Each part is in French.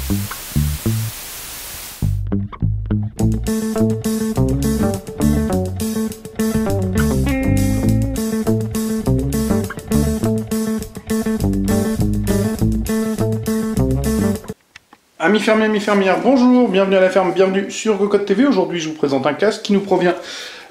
Amis fermiers, amis fermières, bonjour, bienvenue à la ferme, bienvenue sur Cocotte TV. Aujourd'hui, je vous présente un casque qui nous provient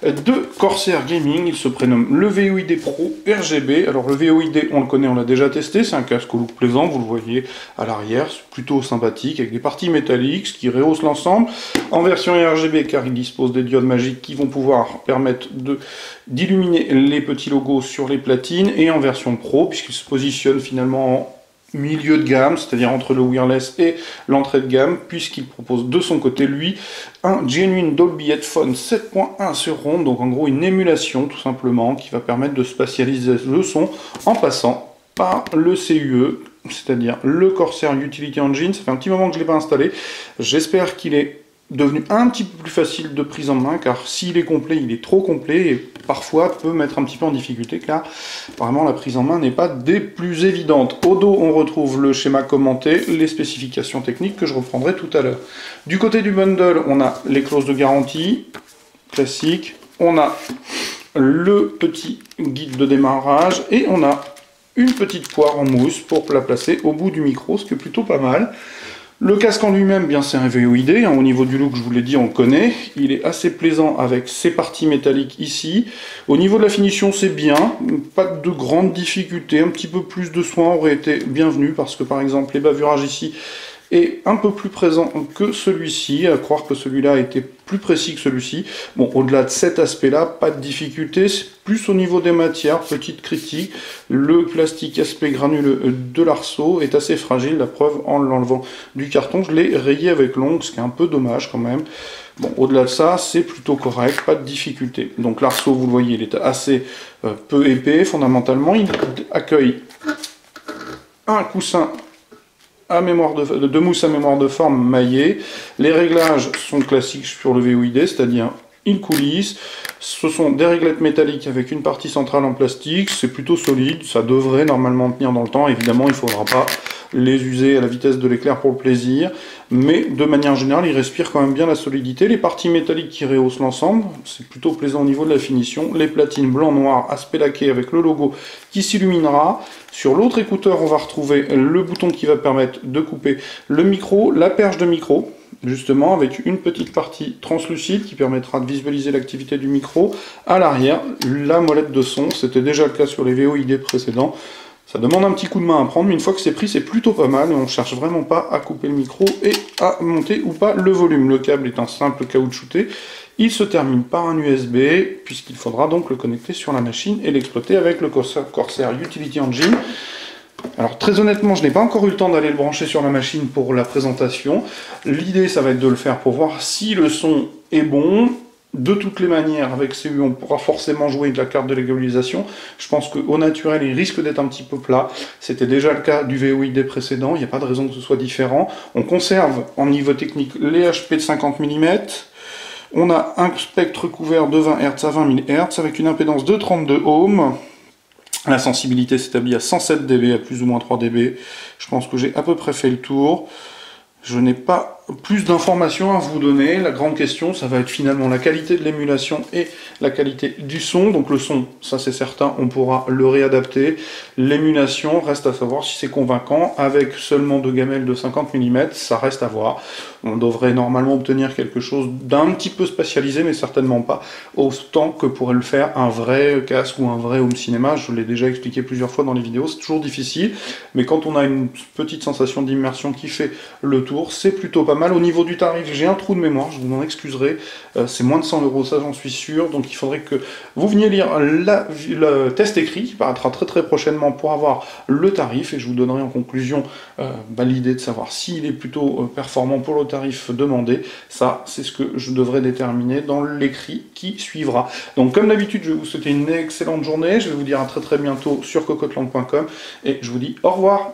de Corsair Gaming. Il se prénomme le VOID Pro RGB. Alors le VOID, on le connaît, on l'a déjà testé. C'est un casque au look plaisant, vous le voyez à l'arrière, c'est plutôt sympathique, avec des parties métalliques, ce qui rehausse l'ensemble. En version RGB, car il dispose des diodes magiques qui vont pouvoir permettre d'illuminer les petits logos sur les platines. Et en version Pro, puisqu'il se positionne finalement en milieu de gamme, c'est-à-dire entre le wireless et l'entrée de gamme, puisqu'il propose de son côté, lui, un Genuine Dolby Headphone 7.1 surround, donc en gros une émulation tout simplement, qui va permettre de spatialiser le son en passant par le CUE, c'est-à-dire le Corsair Utility Engine. Ça fait un petit moment que je ne l'ai pas installé, j'espère qu'il est devenu un petit peu plus facile de prise en main, car s'il est complet, il est trop complet, et parfois peut mettre un petit peu en difficulté, car vraiment la prise en main n'est pas des plus évidentes. Au dos, on retrouve le schéma commenté, les spécifications techniques que je reprendrai tout à l'heure. Du côté du bundle, on a les clauses de garantie, classiques, on a le petit guide de démarrage, et on a une petite poire en mousse pour la placer au bout du micro, ce qui est plutôt pas mal. Le casque en lui-même, bien c'est un VOID, hein, au niveau du look, je vous l'ai dit, on le connaît. Il est assez plaisant avec ses parties métalliques ici. Au niveau de la finition, c'est bien, pas de grandes difficultés, un petit peu plus de soin aurait été bienvenu, parce que par exemple, les bavurages ici est un peu plus présent que celui-ci, à croire que celui-là a été plus précis que celui-ci. Bon, au-delà de cet aspect-là, pas de difficulté, c'est plus au niveau des matières, petite critique. Le plastique aspect granuleux de l'arceau est assez fragile, la preuve en l'enlevant du carton, je l'ai rayé avec l'ongle, ce qui est un peu dommage quand même. Bon, au-delà de ça, c'est plutôt correct, pas de difficulté. Donc l'arceau, vous le voyez, il est assez peu épais, fondamentalement. Il accueille un coussin à mémoire de mousse à mémoire de forme maillée. Les réglages sont classiques sur le VOID, c'est-à-dire une coulisse. Ce sont des réglettes métalliques avec une partie centrale en plastique. C'est plutôt solide, ça devrait normalement tenir dans le temps. Évidemment, il ne faudra pas les user à la vitesse de l'éclair pour le plaisir, mais de manière générale, il respire quand même bien la solidité. Les parties métalliques qui rehaussent l'ensemble, c'est plutôt plaisant au niveau de la finition. Les platines blanc-noir, aspect laqué avec le logo qui s'illuminera. Sur l'autre écouteur, on va retrouver le bouton qui va permettre de couper le micro, la perche de micro, justement avec une petite partie translucide qui permettra de visualiser l'activité du micro. À l'arrière, la molette de son, c'était déjà le cas sur les VOID précédents. Ça demande un petit coup de main à prendre, mais une fois que c'est pris, c'est plutôt pas mal, et on ne cherche vraiment pas à couper le micro et à monter ou pas le volume. Le câble est un simple caoutchouté, il se termine par un USB, puisqu'il faudra donc le connecter sur la machine et l'exploiter avec le Corsair Utility Engine. Alors très honnêtement, je n'ai pas encore eu le temps d'aller le brancher sur la machine pour la présentation. L'idée, ça va être de le faire pour voir si le son est bon. De toutes les manières, avec CU, on pourra forcément jouer de la carte de légalisation. Je pense qu'au naturel, il risque d'être un petit peu plat. C'était déjà le cas du VOID précédent, il n'y a pas de raison que ce soit différent. On conserve en niveau technique les HP de 50 mm. On a un spectre couvert de 20 Hz à 20 000 Hz avec une impédance de 32 ohms. La sensibilité s'établit à 107 dB, à plus ou moins 3 dB. Je pense que j'ai à peu près fait le tour. Je n'ai pas plus d'informations à vous donner. La grande question, ça va être finalement la qualité de l'émulation et la qualité du son. Donc le son, ça c'est certain, on pourra le réadapter. L'émulation, reste à savoir si c'est convaincant. Avec seulement 2 gamelles de 50 mm, ça reste à voir. On devrait normalement obtenir quelque chose d'un petit peu spatialisé, mais certainement pas autant que pourrait le faire un vrai casque ou un vrai home cinéma. Je l'ai déjà expliqué plusieurs fois dans les vidéos, c'est toujours difficile. Mais quand on a une petite sensation d'immersion qui fait le tour, c'est plutôt pas mal. Au niveau du tarif, j'ai un trou de mémoire, je vous en excuserai, c'est moins de 100 €, ça j'en suis sûr, donc il faudrait que vous veniez lire le test écrit qui paraîtra très très prochainement pour avoir le tarif, et je vous donnerai en conclusion l'idée de savoir s'il est plutôt performant pour le tarif demandé. Ça, c'est ce que je devrais déterminer dans l'écrit qui suivra. Donc comme d'habitude, je vais vous souhaiter une excellente journée, je vais vous dire à très très bientôt sur cocotteland.com, et je vous dis au revoir.